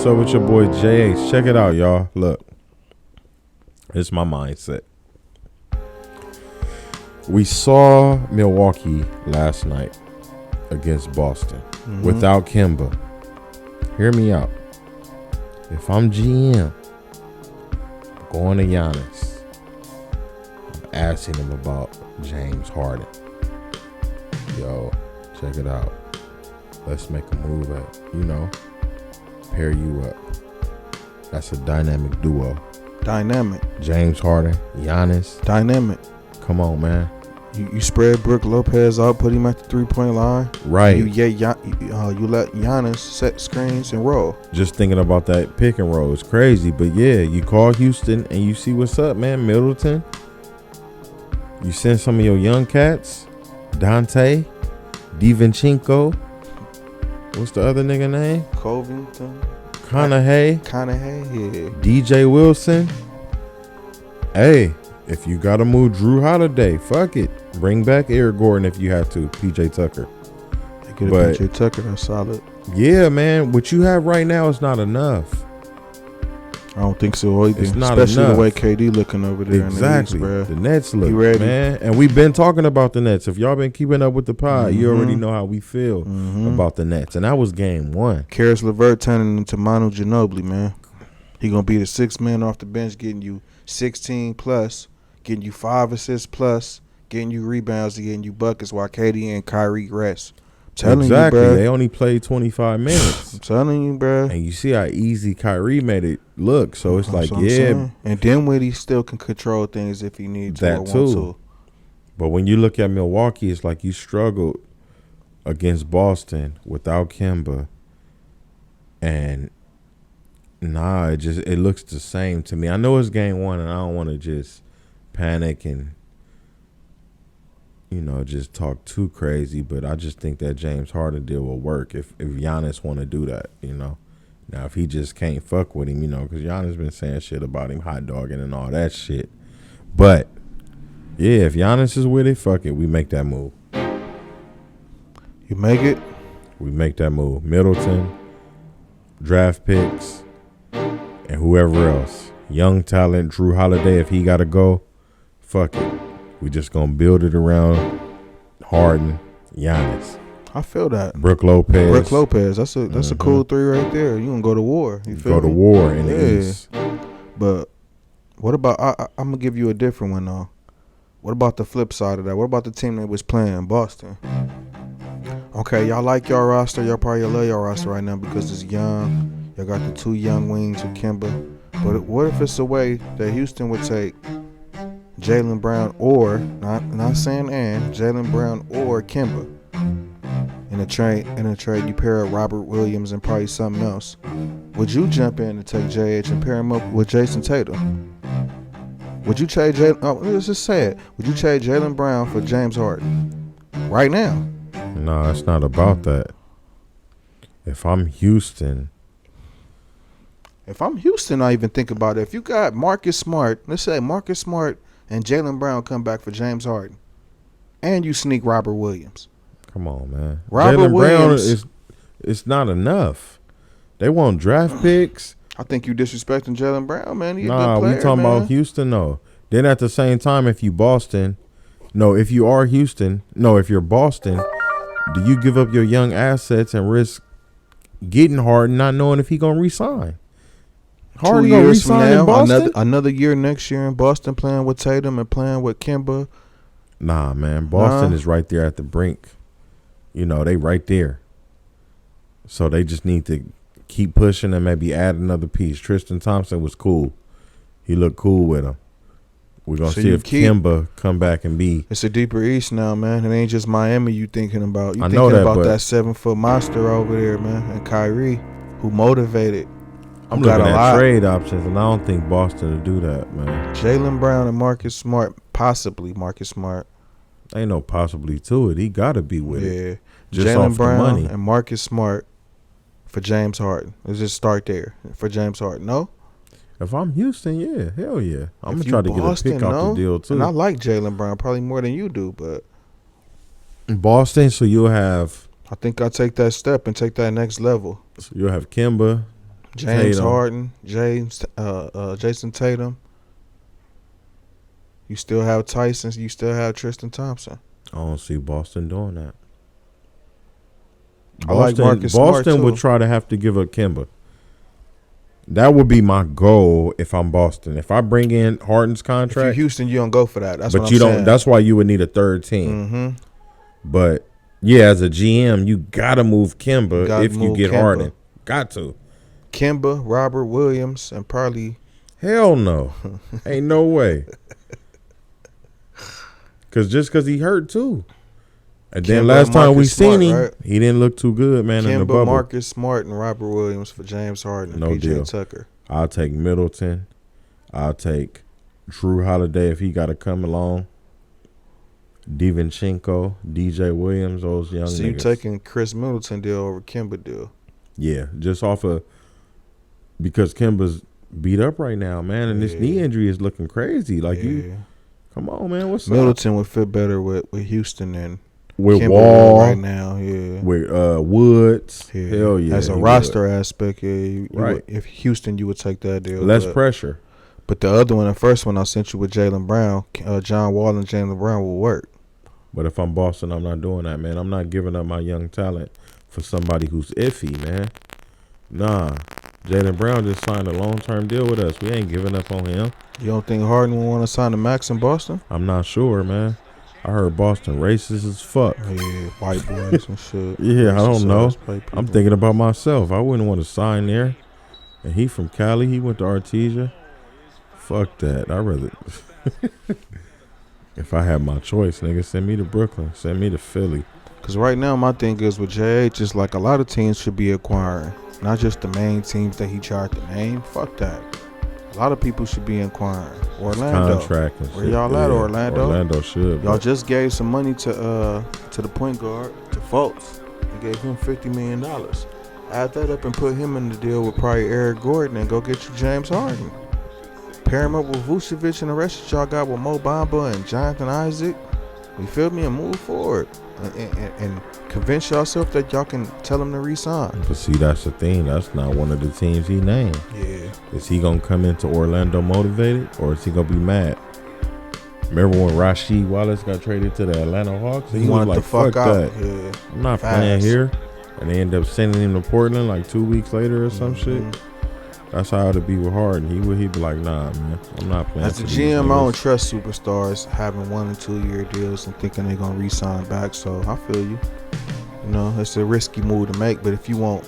What's up with your boy JH? Check it out, y'all. Look, it's my mindset. We saw Milwaukee last night against Boston without Kemba. Hear me out. If I'm GM, I'm going to Giannis. I'm asking him about James Harden. Yo, check it out. Let's make a move pair you up. That's a dynamic duo. Dynamic. James Harden, Giannis. Dynamic. Come on, man. You spread Brook Lopez out, put him at the 3-point line. Right. You let Giannis set screens and roll. Just thinking about that pick and roll is crazy, but yeah, you call Houston and you see what's up, man. Middleton. You send some of your young cats, Dante, DiVincenzo. What's the other nigga name? Covington. Conahey, yeah. DJ Wilson. Hey, if you gotta move Drew Holiday, fuck it. Bring back Eric Gordon if you have to. PJ Tucker. Get a PJ Tucker, that's solid. Yeah, man. What you have right now is not enough. I don't think so either. It's not especially enough. The way KD looking over there. Exactly. In the East, the Nets look, ready? Man. And we've been talking about the Nets. If y'all been keeping up with the pod, you already know how we feel about the Nets. And that was game one. Karis LeVert turning into Manu Ginobili, man. He going to be the sixth man off the bench, getting you 16 plus, getting you 5 assists plus, getting you rebounds, and getting you buckets while KD and Kyrie rest. Telling exactly. You, bro. They only played 25 minutes. I'm telling you, bro. And you see how easy Kyrie made it look. So it's like, yeah. And Dinwiddie still can control things if he needs to. That too. But when you look at Milwaukee, it's like you struggled against Boston without Kemba. And it looks the same to me. I know it's game one and I don't want to just panic and just talk too crazy, but I just think that James Harden deal will work if Giannis want to do that, Now, if he just can't fuck with him, because Giannis been saying shit about him hot dogging and all that shit. But, yeah, if Giannis is with it, fuck it, we make that move. You make it? We make that move. Middleton, draft picks, and whoever else. Young talent, Drew Holiday, if he got to go, fuck it. We just going to build it around Harden, Giannis. I feel that. Brook Lopez. That's a cool three right there. You going to go to war. You feel to war in the East. But what about, I'm going to give you a different one, though. What about the flip side of that? What about the team that was playing, Boston? Okay, y'all like y'all roster. Y'all probably love y'all roster right now because it's young. Y'all got the 2 young wings with Kemba. But what if it's a way that Houston would take Jaylen Brown or not saying Jaylen Brown or Kemba in a trade you pair up Robert Williams and probably something else? Would you jump in and take JH and pair him up with Jason Tatum? Would you trade let's just say it. Would you trade Jaylen Brown for James Harden right now? No, it's not about that. If I'm Houston, I even think about it. If you got Marcus Smart, let's say Marcus Smart and Jaylen Brown come back for James Harden, and you sneak Robert Williams. Come on, man. Robert Williams. It's not enough. They want draft picks. I think you disrespecting Jaylen Brown, man. He's a good player, we talking about Houston, though. Then at the same time, if you're Boston, do you give up your young assets and risk getting Harden, not knowing if he gonna resign? Harden 2 years from now, another year next year in Boston, playing with Tatum and playing with Kemba. Nah, man, Boston is right there at the brink. They right there. So they just need to keep pushing and maybe add another piece. Tristan Thompson was cool. He looked cool with him. We're going to see if Kemba come back and be. It's a deeper East now, man. It ain't just Miami you thinking about. You I thinking know that, about that 7-foot monster over there, man. And Kyrie, who motivated. I'm looking at trade options, and I don't think Boston will do that, man. Jaylen Brown and Marcus Smart, possibly Marcus Smart. Ain't no possibly to it. He got to be with it. Just Jaylen Brown and Marcus Smart for James Harden. Let's just start there for James Harden. No? If I'm Houston, yeah, hell yeah. I'm going to try to get a pick off the deal, too. And I like Jaylen Brown probably more than you do, but. Boston, so you'll have. I think I'll take that step and take that next level. So you'll have Kemba, James Tatum. Harden, Jason Tatum. You still have Tyson. You still have Tristan Thompson. I don't see Boston doing that. I like Marcus Smart, Boston too. would try to have to give up Kemba. That would be my goal if I'm Boston. If I bring in Harden's If contract, you're Houston, you don't go for that. That's but what I'm you don't. saying. That's why you would need a third team. Mm-hmm. But yeah, as a GM, you gotta move Kemba if you get Harden. Got to. Kemba, Robert Williams, and probably. Hell no, ain't no way. Because he hurt too. And then Kemba last and time we Marcus seen Smart, him, right? he didn't look too good, man, in the Kemba, bubble. Marcus Smart, and Robert Williams for James Harden and No PJ deal. Tucker. I'll take Middleton. I'll take Drew Holiday if he got to come along. Divinchenko, DJ Williams, those young So niggas. you taking Chris Middleton deal over Kemba deal? Yeah, just off of because Kemba's beat up right now, man, and this knee injury is looking crazy. Like you, come on, man, what's Middleton up? would fit better with Houston than With Kemba Wall right now. Yeah, with Woods. yeah. Hell yeah, As a he roster aspect, yeah, you Right. would, if Houston, you would take that deal. less pressure. But the other one, the first one I sent you with Jaylen Brown, John Wall and Jaylen Brown will work. But if I'm Boston, I'm not doing that, man. I'm not giving up my young talent for somebody who's iffy, man. Nah. Jaylen Brown just signed a long-term deal with us. We ain't giving up on him. You don't think Harden will want to sign the max in Boston? I'm not sure, man. I heard Boston racist as fuck. Yeah, white boys and shit. Yeah, I don't know. White people. I'm thinking about myself. I wouldn't want to sign there. And he from Cali. He went to Artesia. Fuck that. I'd rather... If I had my choice, nigga, send me to Brooklyn. Send me to Philly. Because right now, my thing is with JH, is like a lot of teams should be acquiring. Not just the main teams that he tried to name. Fuck that. A lot of people should be inquiring. Orlando. Contract and Where shit. y'all at, Orlando? Orlando should. Y'all But just gave some money to the point guard, to Fultz. They gave him $50 million. Add that up and put him in the deal with probably Eric Gordon and go get you James Harden. Pair him up with Vucevic and the rest that y'all got with Mo Bamba and Jonathan Isaac. You feel me? And move forward. And convince yourself that y'all can tell him to resign. But see, that's the thing. That's not one of the teams he named. Yeah. Is he going to come into Orlando motivated, or is he going to be mad? Remember when Rasheed Wallace got traded to the Atlanta Hawks? He was wanted like, the fuck out. that. Yeah. I'm not Fast. playing here. And they end up sending him to Portland like 2 weeks later or some shit. That's how it'd be with Harden. He'd be like, nah, man, I'm not playing. As a GM, I don't trust superstars having 1 and 2 year deals and thinking they're gonna re-sign back. So I feel you. You know, it's a risky move to make. But if you want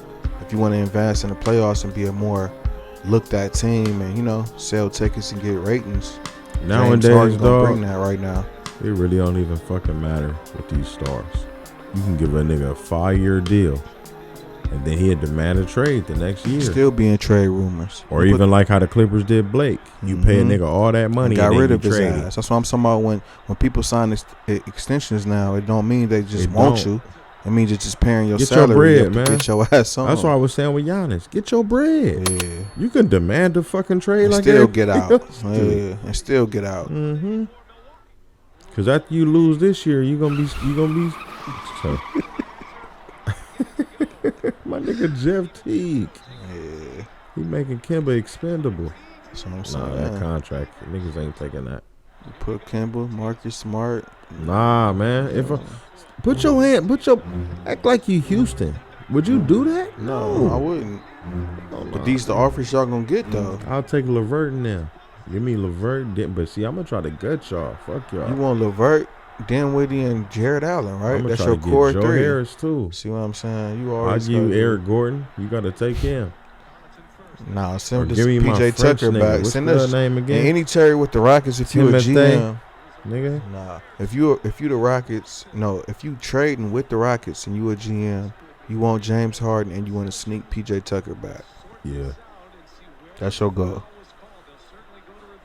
to advance in the playoffs and be a more looked at team, and sell tickets and get ratings, Nowadays, James Harden's gonna dog, bring that right now. it really don't even fucking matter with these stars. You can give a nigga a 5-year deal, and then he'd demand a trade the next year. Still being trade rumors, Or even like how the Clippers did Blake. You pay a nigga all that money got and rid then of you his trade ass. That's what I'm talking about. When people sign extensions now, it don't mean they just want you. It means you're just paying your Get your salary bread, up to man. get your ass on. That's what I was saying with Giannis. Get your bread. Yeah. You can demand a fucking trade And like still everybody get out. else do. Yeah, and still get out. Mm-hmm. Cause after you lose this year, you gonna be. So. My nigga Jeff Teague. Yeah. He making Kemba expendable. That's what I'm saying. Nah, that contract, niggas ain't taking that. You put Kemba, Marcus Smart. Nah, man. If act like you Houston. Would you do that? No, I wouldn't. But these the offers y'all gonna get though. I'll take LeVert now. Give me LeVert, but see, I'm gonna try to gut y'all. Fuck y'all. You want LeVert, Dinwiddie, and Jared Allen, right? I'm That's try your to get core Joe three. Harris too. See what I'm saying? You I always give you gotta Eric Gordon. You gotta take him. Nah, Or send this give me my PJ French Tucker nigga. back. What's Send the this name and again? any Terry with the Rockets if you a Timothy. GM. Nigga. Nah, if you the Rockets, no, if you trading with the Rockets and you a GM, you want James Harden and you want to sneak PJ Tucker back. Yeah. That's your goal.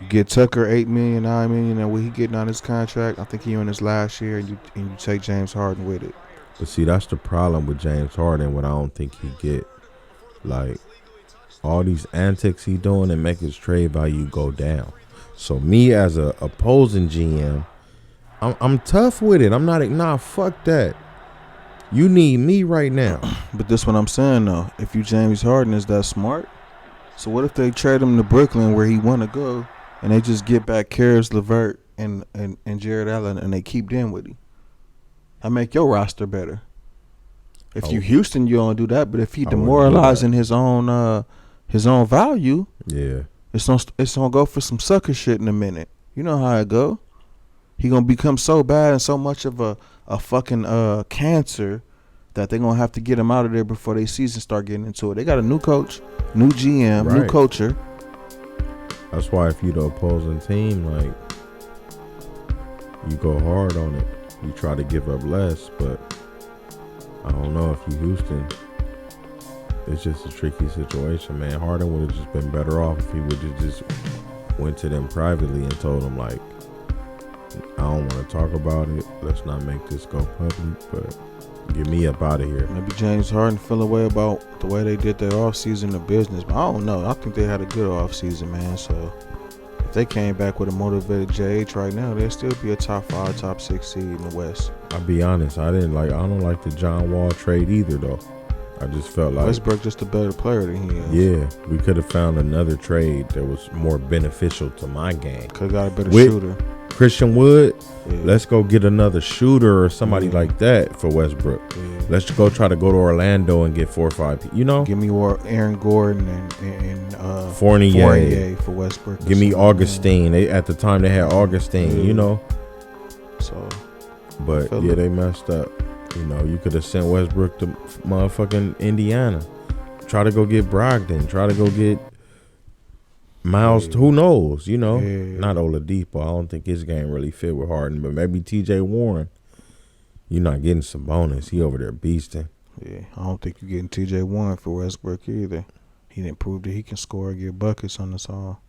You get Tucker $8 million, $9 million, and what he getting on his contract, I think he on his last year, and you take James Harden with it. But see, that's the problem with James Harden. What I don't think he get, like, all these antics he doing and make his trade value go down. So me as a opposing GM, I'm tough with it. I'm not. Nah, fuck that. You need me right now. But this what I'm saying though. If you James Harden, is that smart? So what if they trade him to Brooklyn where he want to go, and they just get back Karis LeVert and Jared Allen, and they keep Dinwiddie? I make your roster better. If you Houston, you don't do that. But if he demoralizing his own value, yeah, it's gonna go for some sucker shit in a minute. You know how it go. He gonna become so bad and so much of a fucking cancer that they gonna have to get him out of there before they season start getting into it. They got a new coach, new GM, new culture. That's why if you the opposing team, like, you go hard on it. You try to give up less, but I don't know if you Houston. It's just a tricky situation, man. Harden would have just been better off if he would have just went to them privately and told them, like, I don't want to talk about it. Let's not make this go public, but get me up out of here. Maybe James Harden feel away about the way they did their offseason of business, but I don't know. I think they had a good offseason, man. So if they came back with a motivated JH right now, they'd still be a top 5, top 6 seed in the West. I'll be honest. I don't like the John Wall trade either, though. I just felt like Westbrook just a better player than he is. Yeah, we could have found another trade that was more beneficial to my game. Could have got a better shooter. Christian Wood, let's go get another shooter or somebody like that for Westbrook. Yeah. Let's go try to go to Orlando and get 4 or 5 people. You know, give me Aaron Gordon and Fournier for Westbrook. Give me Augustine. At the time they had Augustine. You know, so. But yeah, they messed up. You know, you could have sent Westbrook to motherfucking Indiana. Try to go get Brogdon. Try to go get Miles. Who knows? You know, not Oladipo. I don't think his game really fit with Harden, but maybe T.J. Warren. You're not getting some bonus. He over there beasting. Yeah, I don't think you're getting T.J. Warren for Westbrook either. He didn't prove that he can score and get buckets on us all.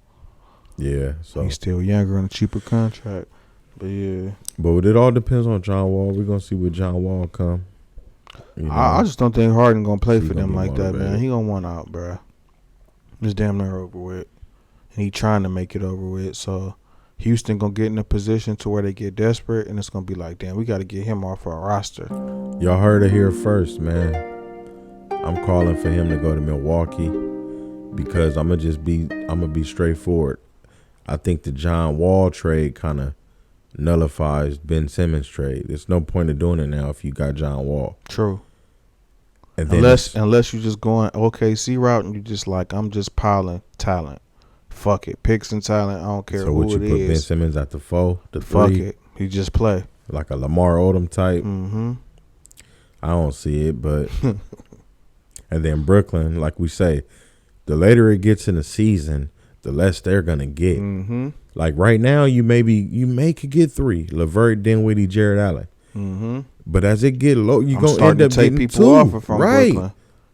Yeah, so he's still younger on a cheaper contract. But yeah. But it all depends on John Wall. We're going to see what John Wall come. You know, I just don't think Harden going to play for them like that, man. He going to want out, bro. It's damn near over with. And he trying to make it over with. So Houston going to get in a position to where they get desperate, and it's going to be like, damn, we got to get him off our roster. Y'all heard it here first, man. I'm calling for him to go to Milwaukee because I'm going to be straightforward. I think the John Wall trade kind of nullifies Ben Simmons trade. There's no point of doing it now if you got John Wall. True. And unless you're just going OKC route and you just like, I'm just piling talent. Fuck it. Picks and talent. I don't care who it is. So would you put Ben Simmons at the 4, the 3? Fuck it. He just play. Like a Lamar Odom type. Mm-hmm. I don't see it, but and then Brooklyn, like we say, the later it gets in the season, the less they're gonna get. Mm-hmm. Like right now, you may could get 3: LeVert, Dinwiddie, Jared Allen. Mm-hmm. But as it get low, you're gonna end up take getting people 2. Off from Brooklyn.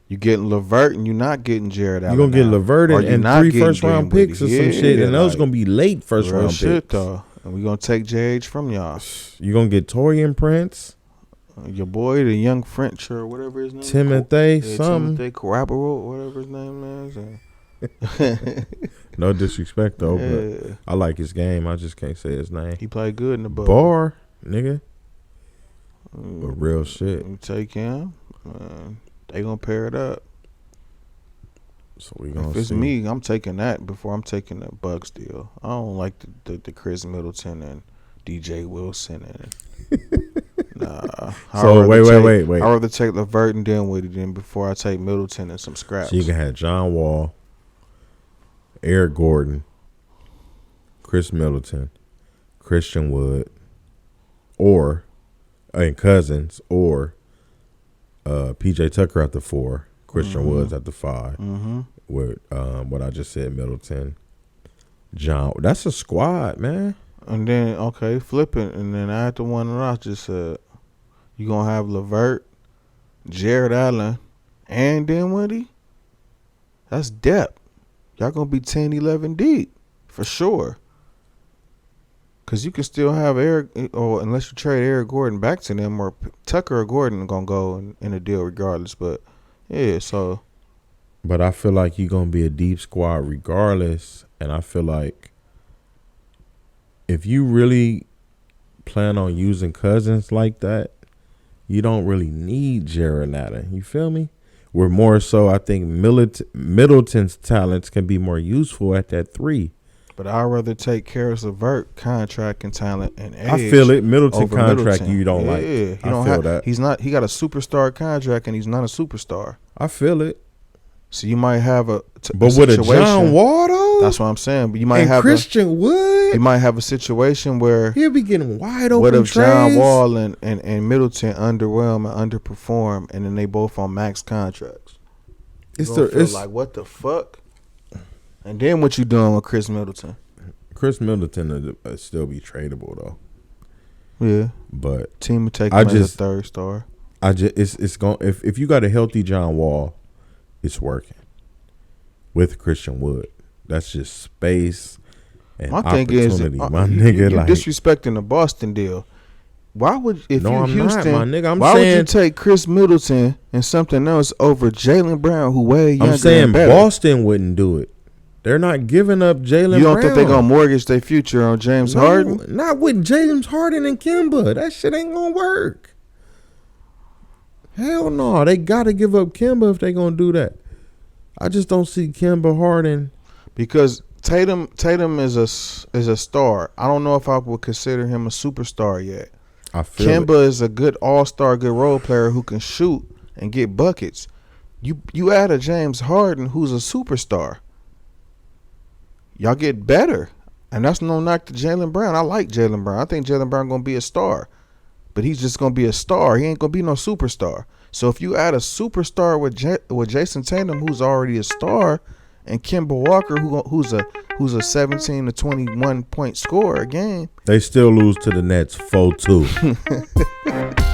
You getting LeVert and you're not getting Jared Allen. You're gonna get LeVert and 3 first-round picks or some shit, and those gonna be late first-round picks. Though. And we're gonna take JH from y'all. You're gonna get Torian Prince. Your boy, the young French or whatever his name is. Timothy Corabero, whatever his name is. No disrespect though, but I like his game. I just can't say his name. He played good in the bubble. Bar, nigga. But real shit. You take him, they gonna pair it up. So we gonna if it's see. me, I'm taking that before I'm taking the Bucks deal. I don't like the Chris Middleton and DJ Wilson and nah. So wait. I'd rather take LeVert and Dinwiddie than before I take Middleton and some scraps. So you can have John Wall, Eric Gordon, Chris Middleton, Christian Wood, and Cousins, or PJ Tucker at the 4, Christian Woods at the 5. Mm-hmm. With what I just said, Middleton, John. That's a squad, man. And then flip it, and then add the one that I just said. You gonna have LeVert, Jared Allen, and Dinwiddie? That's depth. Y'all gonna be 10, 11 deep for sure. Cause you can still have Eric, or unless you trade Eric Gordon back to them, or Tucker or Gordon are gonna go in a deal regardless. But yeah, so. But I feel like you're gonna be a deep squad regardless, and I feel like if you really plan on using Cousins like that, you don't really need Jared Allen. You feel me? We're more so, I think Middleton's talents can be more useful at that 3. But I'd rather take Karis LeVert contract and talent and age. I feel it. Middleton over contract Middleton. you don't like. He I don't feel have, that. He's not. He got a superstar contract and he's not a superstar. I feel it. So you might have but with a John Wall though, that's what I'm saying. But you might and have Christian Wood. You might have a situation where he'll be getting wide open. What if trades? John Wall and Middleton underwhelm and underperform, and then they both on max contracts? It's like what the fuck. And then what you doing with Chris Middleton? Chris Middleton will still be tradable though. Yeah, but team would take him as a 3rd star. It's going if you got a healthy John Wall, it's working with Christian Wood. That's just space and opportunity. My nigga, you're disrespecting the Boston deal. Why would Houston? Not, my nigga. Why would you take Chris Middleton and something else over Jaylen Brown, who way younger? I'm saying and better? Boston wouldn't do it. They're not giving up Jaylen Brown. You don't think they're going to mortgage their future on James Harden? Not with James Harden and Kemba. That shit ain't going to work. Hell no. They got to give up Kemba if they're going to do that. I just don't see Kemba Harden. Because Tatum is a star. I don't know if I would consider him a superstar yet. I feel Kemba is a good all-star, good role player who can shoot and get buckets. You add a James Harden who's a superstar. Y'all get better. And that's no knock to Jaylen Brown. I like Jaylen Brown. I think Jaylen Brown going to be a star. But he's just going to be a star. He ain't going to be no superstar. So if you add a superstar with Jason Tatum, who's already a star, and Kemba Walker, who's a 17 to 21 point scorer a game, they still lose to the Nets 4-2.